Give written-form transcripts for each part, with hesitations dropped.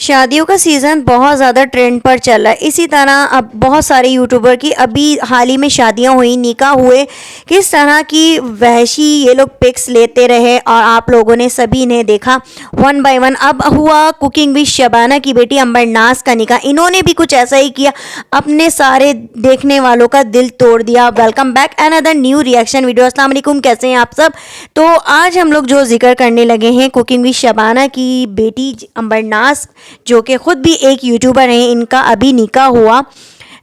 शादियों का सीज़न बहुत ज़्यादा ट्रेंड पर चल रहा है। इसी तरह अब बहुत सारे यूट्यूबर की अभी हाल ही में शादियां हुई, निकाह हुए, किस तरह की वहशी ये लोग पिक्स लेते रहे और आप लोगों ने सभी ने देखा वन बाय वन। अब हुआ कुकिंग विद शबाना की बेटी अंबर नाज का निकाह। इन्होंने भी कुछ ऐसा ही किया, अपने सारे देखने वालों का दिल तोड़ दिया। Welcome back another new reaction video. अस्सलाम वालेकुम, कैसे हैं आप सब। तो आज हम लोग जो जिक्र करने लगे हैं कुकिंग विद शबाना की बेटी अंबर नाज, जो कि ख़ुद भी एक यूट्यूबर हैं। इनका अभी निकाह हुआ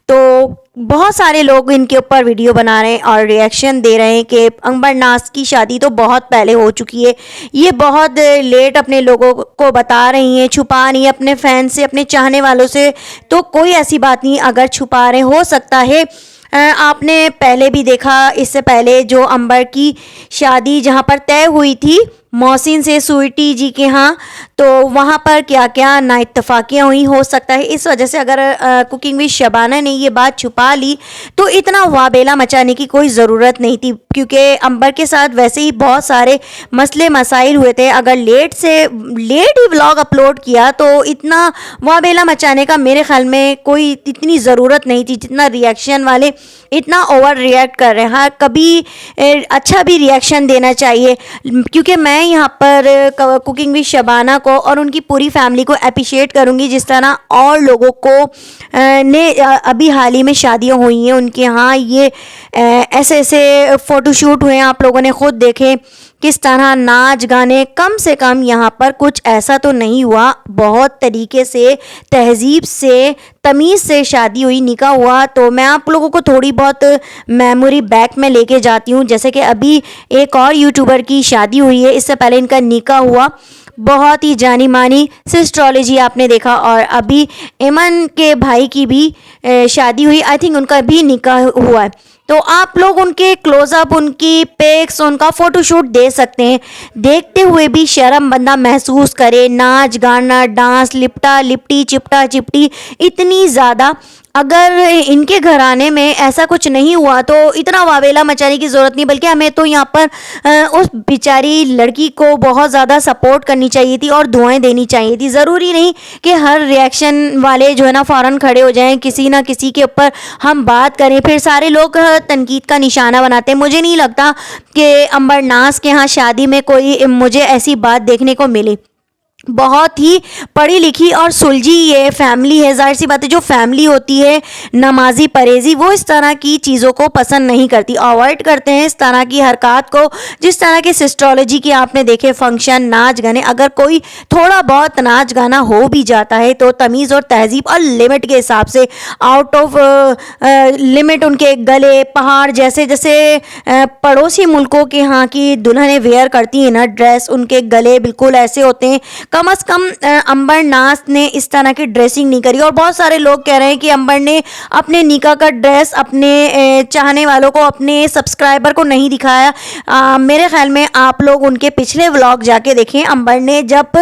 तो बहुत सारे लोग इनके ऊपर वीडियो बना रहे हैं और रिएक्शन दे रहे हैं कि अंबर नाज की शादी तो बहुत पहले हो चुकी है, ये बहुत लेट अपने लोगों को बता रही हैं, छुपा नहीं है अपने फैन से, अपने चाहने वालों से। तो कोई ऐसी बात नहीं, अगर छुपा रहे हो सकता है आपने पहले भी देखा, इससे पहले जो अंबर की शादी जहाँ पर तय हुई थी मोहसिन से स्वीटी जी के यहाँ, तो वहाँ पर क्या क्या नाइत्तफाकियाँ हुई। हो सकता है इस वजह से अगर कुकिंग विद शबाना ने ये बात छुपा ली तो इतना वाबेला मचाने की कोई ज़रूरत नहीं थी, क्योंकि अंबर के साथ वैसे ही बहुत सारे मसले मसाइल हुए थे। अगर लेट ही व्लॉग अपलोड किया तो इतना वाबेला मचाने का मेरे ख्याल में कोई इतनी ज़रूरत नहीं थी, जितना रिएक्शन वाले इतना ओवर रिएक्ट कर रहे हैं। हाँ, कभी अच्छा भी रिएक्शन देना चाहिए, क्योंकि मैं यहाँ पर कुकिंग विद शबाना को और उनकी पूरी फैमिली को अप्रिशिएट करूँगी, जिस तरह और लोगों को ने अभी हाल ही में शादियाँ हुई हैं उनके यहाँ, ये ऐसे ऐसे फ़ोटोशूट हुए हैं, आप लोगों ने ख़ुद देखे किस तरह नाच गाने। कम से कम यहाँ पर कुछ ऐसा तो नहीं हुआ, बहुत तरीके से तहजीब से तमीज़ से शादी हुई, निकाह हुआ। तो मैं आप लोगों को थोड़ी बहुत मेमोरी बैक में लेके जाती हूँ। जैसे कि अभी एक और यूट्यूबर की शादी हुई है, इससे पहले इनका निकाह हुआ, बहुत ही जानी मानी सिस्ट्रोलॉजी आपने देखा। और अभी एमन के भाई की भी शादी हुई, आई थिंक उनका भी निकाह हुआ है। तो आप लोग उनके क्लोज़अप, उनकी पिक्स, उनका फ़ोटोशूट दे सकते हैं। देखते हुए भी शर्म बंदा महसूस करे, नाच गाना, डांस, लिपटा लिपटी, चिपटा चिपटी, इतनी ज़्यादा। अगर इनके घराने में ऐसा कुछ नहीं हुआ तो इतना वावेला मचाने की ज़रूरत नहीं, बल्कि हमें तो यहाँ पर उस बेचारी लड़की को बहुत ज़्यादा सपोर्ट करनी चाहिए थी और दुआएं देनी चाहिए थी। ज़रूरी नहीं कि हर रिएक्शन वाले जो है ना फ़ौरन खड़े हो जाएं, किसी ना किसी के ऊपर हम बात करें फिर सारे लोग तनकीद का निशाना बनाते हैं। मुझे नहीं लगता कि अंबर नाज के यहाँ शादी में कोई मुझे ऐसी बात देखने को मिली। बहुत ही पढ़ी लिखी और सुलझी ये फैमिली है। जाहिर सी बात है, जो फैमिली होती है नमाजी परहेज़ी, वो इस तरह की चीज़ों को पसंद नहीं करती, अवॉइड करते हैं इस तरह की हरकत को। जिस तरह के सिस्ट्रोलॉजी की आपने देखे फंक्शन, नाच गाने, अगर कोई थोड़ा बहुत नाच गाना हो भी जाता है तो तमीज़ और तहजीब और लिमिट के हिसाब से, आउट ऑफ लिमिट उनके गले पहाड़ जैसे जैसे पड़ोसी मुल्कों के यहाँ की दुल्हनें वेयर करती हैं ना ड्रेस, उनके गले बिल्कुल ऐसे होते हैं। कम अज़ कम अंबर नाज ने इस तरह की ड्रेसिंग नहीं करी। और बहुत सारे लोग कह रहे हैं कि अंबर ने अपने निकाह का ड्रेस अपने चाहने वालों को, अपने सब्सक्राइबर को नहीं दिखाया। मेरे ख्याल में आप लोग उनके पिछले व्लॉग जाके देखें। अंबर ने जब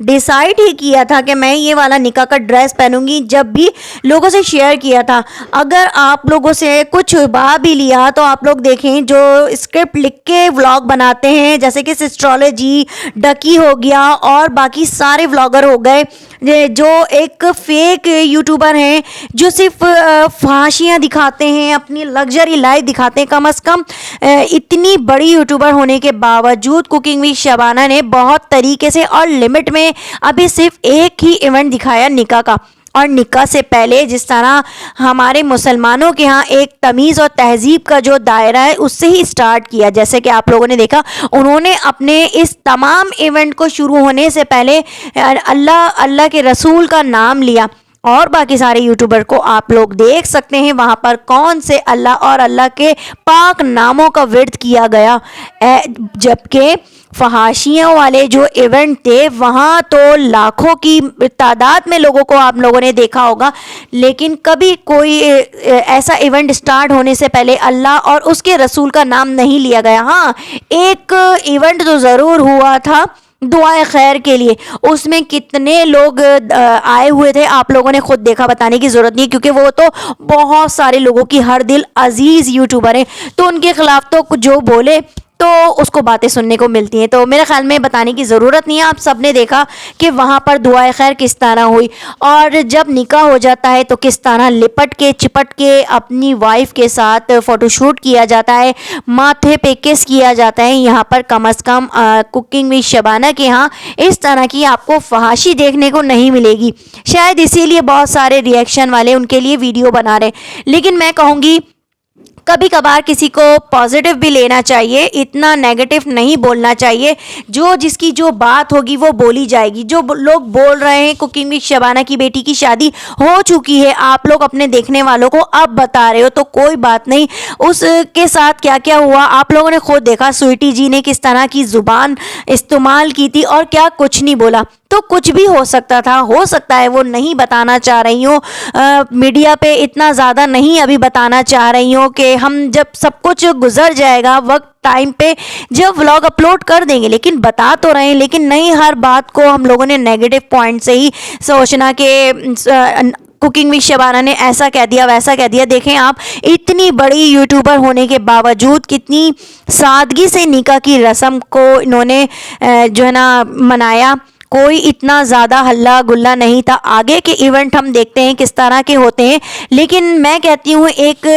डिसाइड ही किया था कि मैं ये वाला निकाह का ड्रेस पहनूंगी, जब भी लोगों से शेयर किया था, अगर आप लोगों से कुछ छुपा भी लिया तो आप लोग देखें जो स्क्रिप्ट लिख के व्लॉग बनाते हैं, जैसे कि सिस्ट्रोलॉजी, डकी हो गया और बाकी सारे व्लॉगर हो गए, जो एक फेक यूट्यूबर हैं जो सिर्फ फहाशियाँ दिखाते हैं, अपनी लग्जरी लाइफ दिखाते हैं। कम अज़ कम इतनी बड़ी यूट्यूबर होने के बावजूद कुकिंग विद शबाना ने बहुत तरीके से और लिमिट में अभी सिर्फ एक ही इवेंट दिखाया निकाह का। और निकाह से पहले जिस तरह हमारे मुसलमानों के यहाँ एक तमीज़ और तहजीब का जो दायरा है उससे ही स्टार्ट किया। जैसे कि आप लोगों ने देखा, उन्होंने अपने इस तमाम इवेंट को शुरू होने से पहले अल्लाह के रसूल का नाम लिया। और बाकी सारे यूट्यूबर को आप लोग देख सकते हैं वहाँ पर कौन से अल्लाह और अल्लाह के पाक नामों का विर्द किया गया। जबकि फहाशियों वाले जो इवेंट थे वहाँ तो लाखों की तादाद में लोगों को आप लोगों ने देखा होगा, लेकिन कभी कोई ऐसा इवेंट स्टार्ट होने से पहले अल्लाह और उसके रसूल का नाम नहीं लिया गया। हाँ, एक इवेंट तो ज़रूर हुआ था दुआए खैर के लिए, उसमें कितने लोग आए हुए थे आप लोगों ने खुद देखा, बताने की ज़रूरत नहीं, क्योंकि वो तो बहुत सारे लोगों की हर दिल अजीज़ यूट्यूबर हैं। तो उनके ख़िलाफ़ तो जो बोले तो उसको बातें सुनने को मिलती हैं। तो मेरे ख्याल में बताने की ज़रूरत नहीं है, आप सबने देखा कि वहाँ पर दुआए खैर किस तरह हुई, और जब निकाह हो जाता है तो किस तरह लिपट के चिपट के अपनी वाइफ के साथ फ़ोटोशूट किया जाता है, माथे पे किस किया जाता है। यहाँ पर कम अज़ कम कुकिंग विद शबाना के यहाँ इस तरह की आपको फहाशी देखने को नहीं मिलेगी। शायद इसीलिए बहुत सारे रिएक्शन वाले उनके लिए वीडियो बना रहे हैं। लेकिन मैं कहूँगी कभी कभार किसी को पॉजिटिव भी लेना चाहिए, इतना नेगेटिव नहीं बोलना चाहिए। जो जिसकी जो बात होगी वो बोली जाएगी। जो लोग बोल रहे हैं कुकिंग विद शबाना की बेटी की शादी हो चुकी है, आप लोग अपने देखने वालों को अब बता रहे हो तो कोई बात नहीं, उसके साथ क्या क्या हुआ आप लोगों ने खुद देखा। स्वीटी जी ने किस तरह की ज़ुबान इस्तेमाल की थी और क्या कुछ नहीं बोला। तो कुछ भी हो सकता था, हो सकता है वो नहीं बताना चाह रही हूँ, मीडिया पे इतना ज़्यादा नहीं अभी बताना चाह रही हूँ कि हम जब सब कुछ गुजर जाएगा वक्त टाइम पे जब व्लॉग अपलोड कर देंगे। लेकिन बता तो रहे हैं, लेकिन नहीं हर बात को हम लोगों ने नेगेटिव पॉइंट से ही सोचना कि कुकिंग विद शबाना ने ऐसा कह दिया वैसा कह दिया। देखें आप, इतनी बड़ी यूट्यूबर होने के बावजूद कितनी सादगी से निकाह की रस्म को इन्होंने जो है ना मनाया। कोई इतना ज़्यादा हल्ला गुल्ला नहीं था। आगे के इवेंट हम देखते हैं किस तरह के होते हैं, लेकिन मैं कहती हूँ एक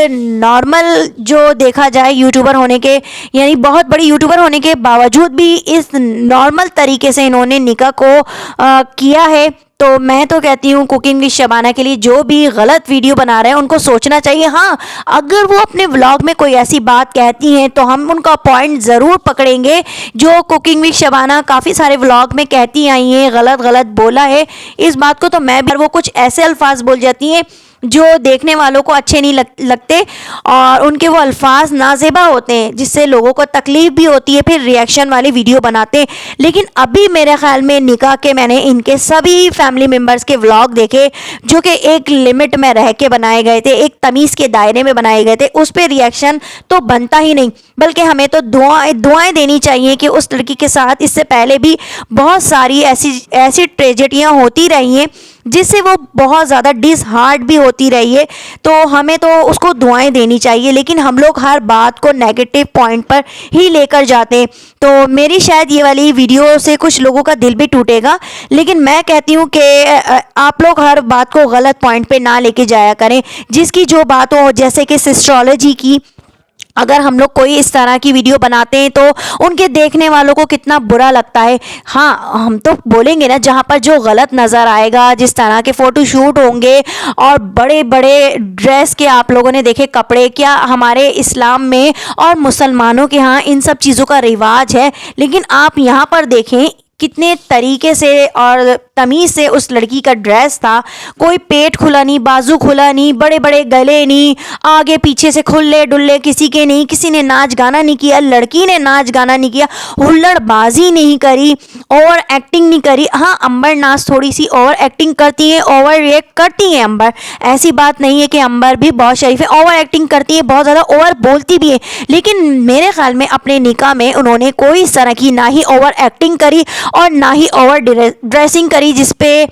नॉर्मल जो देखा जाए यूट्यूबर होने के, यानी बहुत बड़ी यूट्यूबर होने के बावजूद भी इस नॉर्मल तरीके से इन्होंने निकाह को किया है। तो मैं तो कहती हूँ कुकिंग विद शबाना के लिए जो भी गलत वीडियो बना रहे हैं उनको सोचना चाहिए। हाँ, अगर वो अपने व्लॉग में कोई ऐसी बात कहती हैं तो हम उनका पॉइंट ज़रूर पकड़ेंगे। जो कुकिंग विद शबाना काफ़ी सारे व्लॉग में कहती आई हैं, गलत गलत बोला है इस बात को, तो मैं भी, वो कुछ ऐसे अल्फाज बोल जाती हैं जो देखने वालों को अच्छे नहीं लगते और उनके वो अल्फाज नाजेबा होते हैं जिससे लोगों को तकलीफ़ भी होती है, फिर रिएक्शन वाली वीडियो बनाते हैं। लेकिन अभी मेरे ख्याल में निकाह के मैंने इनके सभी फैमिली मेम्बर्स के व्लॉग देखे जो कि एक लिमिट में रह के बनाए गए थे, एक तमीज़ के दायरे में बनाए गए थे। उस पर रिएक्शन तो बनता ही नहीं, बल्कि हमें तो दुआएं देनी चाहिए कि उस लड़की के साथ इससे पहले भी बहुत सारी ऐसी ट्रेजेडियाँ होती रही हैं जिससे वो बहुत ज़्यादा डिसहार्ट भी होती रही है। तो हमें तो उसको दुआएं देनी चाहिए, लेकिन हम लोग हर बात को नेगेटिव पॉइंट पर ही लेकर जाते हैं। तो मेरी शायद ये वाली वीडियो से कुछ लोगों का दिल भी टूटेगा, लेकिन मैं कहती हूँ कि आप लोग हर बात को गलत पॉइंट पे ना लेके जाया करें। जिसकी जो बात हो, जैसे कि सिस्ट्रोलॉजी की, अगर हम लोग कोई इस तरह की वीडियो बनाते हैं तो उनके देखने वालों को कितना बुरा लगता है। हाँ, हम तो बोलेंगे ना जहाँ पर जो गलत नज़र आएगा, जिस तरह के फ़ोटोशूट होंगे और बड़े बड़े ड्रेस के आप लोगों ने देखे कपड़े, क्या हमारे इस्लाम में और मुसलमानों के यहाँ इन सब चीज़ों का रिवाज है। लेकिन आप यहाँ पर देखें कितने तरीके से और तमीज़ से उस लड़की का ड्रेस था। कोई पेट खुला नहीं, बाजू खुला नहीं, बड़े बड़े गले नहीं, आगे पीछे से खुले डुल्ले किसी के नहीं, किसी ने नाच गाना नहीं किया, लड़की ने नाच गाना नहीं किया, हुल्लड़बाजी नहीं करी, ओवर एक्टिंग नहीं करी। हाँ, अंबर नाज थोड़ी सी ओवर एक्टिंग करती है, ओवर रिएक्ट करती है अंबर, ऐसी बात नहीं है कि अंबर भी बहुत शरीफ है, ओवर एक्टिंग करती है, बहुत ज़्यादा ओवर बोलती भी है। लेकिन मेरे ख्याल में अपने निकाह में उन्होंने कोई इस तरह की ना ही ओवर एक्टिंग करी और ना ही ओवर ड्रेसिंग करी जिस पे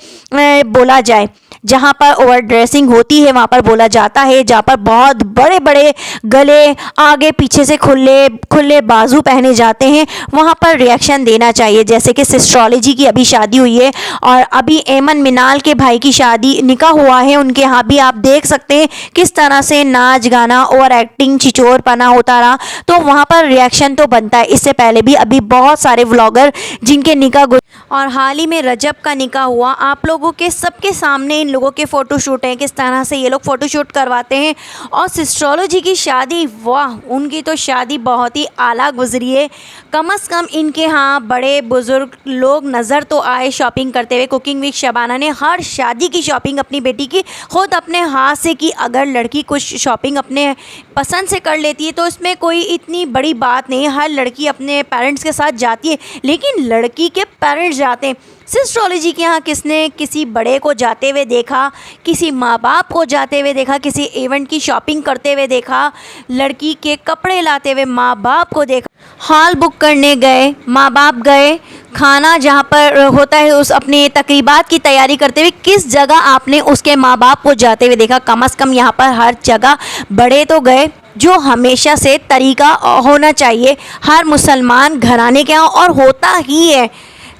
बोला जाए। जहाँ पर ओवर ड्रेसिंग होती है वहाँ पर बोला जाता है, जहाँ पर बहुत बड़े बड़े गले, आगे पीछे से खुले खुले बाजू पहने जाते हैं, वहाँ पर रिएक्शन देना चाहिए। जैसे कि सिस्ट्रोलॉजी की अभी शादी हुई है और अभी एमन मिनाल के भाई की शादी निकाह हुआ है, उनके यहाँ भी आप देख सकते हैं किस तरह से नाच गाना ओवर एक्टिंग छिचोरपना होता रहा, तो वहाँ पर रिएक्शन तो बनता है। इससे पहले भी अभी बहुत सारे व्लॉगर जिनके निकाह और हाल ही में रजब का निकाह हुआ, आप लोगों के सबके सामने इन लोगों के फ़ोटोशूट हैं, किस तरह से ये लोग फ़ोटोशूट करवाते हैं। और सिस्ट्रोलॉजी की शादी, वाह, उनकी तो शादी बहुत ही आला गुजरी है। कम से कम इनके यहाँ बड़े बुज़ुर्ग लोग नज़र तो आए शॉपिंग करते हुए। कुकिंग विद शबाना ने हर शादी की शॉपिंग अपनी बेटी की खुद अपने हाथ से की। अगर लड़की कुछ शॉपिंग अपने पसंद से कर लेती है तो इसमें कोई इतनी बड़ी बात नहीं, हर लड़की अपने पेरेंट्स के साथ जाती है, लेकिन लड़की के पेरेंट्स जाते हैं। सिस्ट्रोलॉजी के यहाँ किसने किसी बड़े को जाते हुए देखा, किसी माँ बाप को जाते हुए देखा, किसी इवेंट की शॉपिंग करते हुए देखा, लड़की के कपड़े लाते हुए माँ बाप को देखा। हॉल बुक करने गए, माँ बाप गए, खाना जहाँ पर होता है उस अपने तकरीबात की तैयारी करते हुए किस जगह आपने उसके माँ बाप को जाते हुए देखा? कम से कम यहाँ पर हर जगह बड़े तो गए, जो हमेशा से तरीका होना चाहिए हर मुसलमान घराने के यहाँ, और होता ही है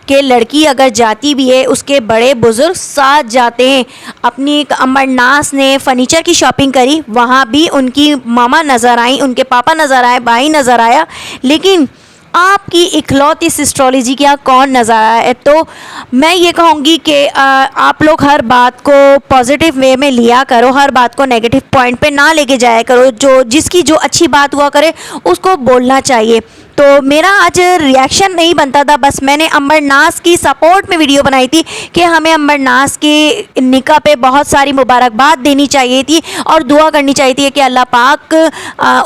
कि लड़की अगर जाती भी है उसके बड़े बुज़ुर्ग साथ जाते हैं। अपनी एक अमरनास ने फ़र्नीचर की शॉपिंग करी, वहाँ भी उनकी मामा नज़र आई, उनके पापा नज़र आए, भाई नज़र आया, लेकिन आपकी इकलौती सिस्ट्रोलॉजी के यहाँ कौन नज़र आया है? तो मैं ये कहूँगी कि आप लोग हर बात को पॉजिटिव वे में लिया करो, हर बात को नेगेटिव पॉइंट पे ना लेके जाया करो। जो जिसकी जो अच्छी बात हुआ करे उसको बोलना चाहिए। तो मेरा आज रिएक्शन नहीं बनता था, बस मैंने अमरनास की सपोर्ट में वीडियो बनाई थी कि हमें अमरनास के निकाह पे बहुत सारी मुबारकबाद देनी चाहिए थी और दुआ करनी चाहिए थी कि अल्लाह पाक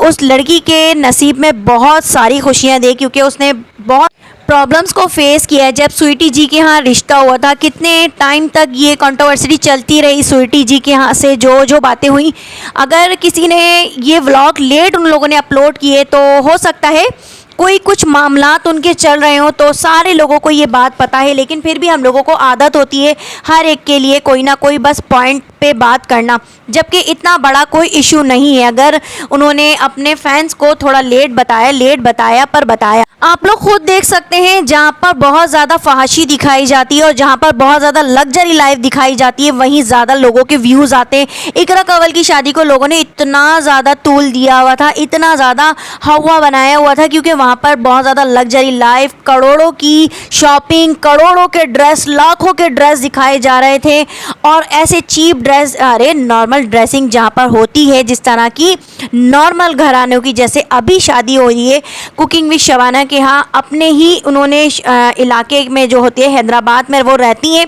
उस लड़की के नसीब में बहुत सारी खुशियाँ दे, क्योंकि उसने बहुत प्रॉब्लम्स को फेस किया है। जब स्वीटी जी के यहाँ रिश्ता हुआ था, कितने टाइम तक ये कंट्रोवर्सी चलती रही स्वीटी जी के यहाँ से जो बातें हुई। अगर किसी ने ये व्लॉग लेट उन लोगों ने अपलोड किए तो हो सकता है कोई कुछ मामलात उनके चल रहे हों, तो सारे लोगों को ये बात पता है, लेकिन फिर भी हम लोगों को आदत होती है हर एक के लिए कोई ना कोई बस पॉइंट पे बात करना, जबकि इतना बड़ा कोई इशू नहीं है। अगर उन्होंने अपने फैंस को थोड़ा लेट बताया पर बताया। आप लोग खुद देख सकते हैं, जहाँ पर बहुत ज़्यादा फहाशी दिखाई जाती है और जहाँ पर बहुत ज़्यादा लग्जरी लाइफ दिखाई जाती है, वहीं ज़्यादा लोगों के व्यूज़ आते हैं। इकरा कंवल की शादी को लोगों ने इतना ज़्यादा तूल दिया हुआ था, इतना ज़्यादा हवा बनाया हुआ था, क्योंकि वहाँ पर बहुत ज़्यादा लग्जरी लाइफ, करोड़ों की शॉपिंग, करोड़ों के ड्रेस, लाखों के ड्रेस दिखाए जा रहे थे। और ऐसे चीप ड्रेस, अरे नॉर्मल ड्रेसिंग जहाँ पर होती है, जिस तरह की नॉर्मल घरानों की, जैसे अभी शादी हो रही है कुकिंग विद शबाना के यहाँ, अपने ही उन्होंने इलाके में जो होती है हैदराबाद में वो रहती हैं,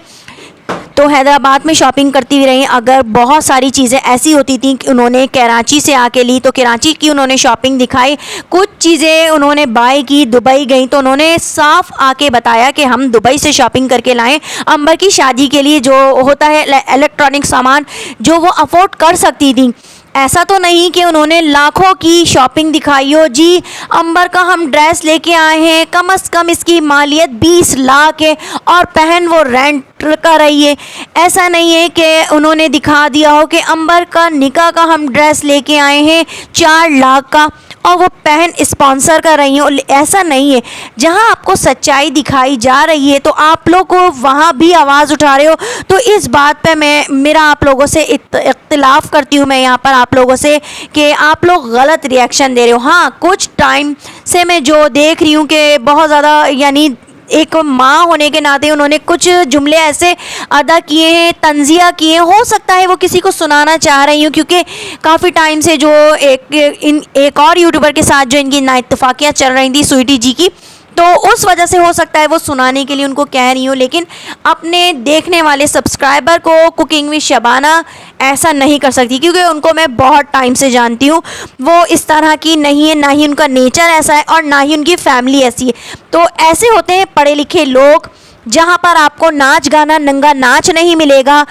तो हैदराबाद में शॉपिंग करती हुई रही। अगर बहुत सारी चीज़ें ऐसी होती थी कि उन्होंने कराची से आके ली, तो कराची की उन्होंने शॉपिंग दिखाई। कुछ चीज़ें उन्होंने बाय की, दुबई गई तो उन्होंने साफ आके बताया कि हम दुबई से शॉपिंग करके लाएं। अंबर की शादी के लिए जो होता है इलेक्ट्रॉनिक सामान, जो वो अफोर्ड कर सकती थी, ऐसा तो नहीं कि उन्होंने लाखों की शॉपिंग दिखाई हो। जी अंबर का हम ड्रेस लेके आए हैं, कम से कम इसकी मालियत 20 लाख है और पहन वो रेंट कर रही है। ऐसा नहीं है कि उन्होंने दिखा दिया हो कि अंबर का निकाह का हम ड्रेस लेके आए हैं 4 लाख का और वो पहन स्पॉन्सर कर रही हो, ऐसा नहीं है। जहां आपको सच्चाई दिखाई जा रही है तो आप लोग को वहां भी आवाज़ उठा रहे हो, तो इस बात पे मेरा आप लोगों से इख्तिलाफ़ करती हूँ मैं यहाँ पर आप लोगों से कि आप लोग गलत रिएक्शन दे रहे हो। हाँ, कुछ टाइम से मैं जो देख रही हूँ कि बहुत ज़्यादा, यानी एक माँ होने के नाते उन्होंने कुछ जुमले ऐसे अदा किए हैं, तंजिया किए हैं। हो सकता है वो किसी को सुनाना चाह रही हूँ, क्योंकि काफ़ी टाइम से जो एक और यूट्यूबर के साथ जो इनकी नाइत्तफाकियाँ चल रही थी स्वीटी जी की, तो उस वजह से हो सकता है वो सुनाने के लिए उनको कह रही हूँ। लेकिन अपने देखने वाले सब्सक्राइबर को कुकिंग विद शबाना ऐसा नहीं कर सकती, क्योंकि उनको मैं बहुत टाइम से जानती हूँ। वो इस तरह की नहीं है, ना ही उनका नेचर ऐसा है और ना ही उनकी फैमिली ऐसी है। तो ऐसे होते हैं पढ़े लिखे लोग, जहाँ पर आपको नाच गाना, नंगा नाच नहीं मिलेगा,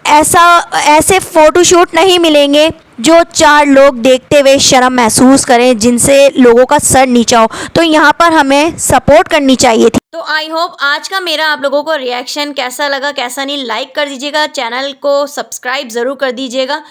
ऐसे फ़ोटोशूट नहीं मिलेंगे जो 4 लोग देखते हुए शर्म महसूस करें, जिनसे लोगों का सर नीचा हो। तो यहाँ पर हमें सपोर्ट करनी चाहिए थी। तो आई होप आज का मेरा आप लोगों को रिएक्शन कैसा लगा, कैसा नहीं, लाइक कर दीजिएगा, चैनल को सब्सक्राइब ज़रूर कर दीजिएगा।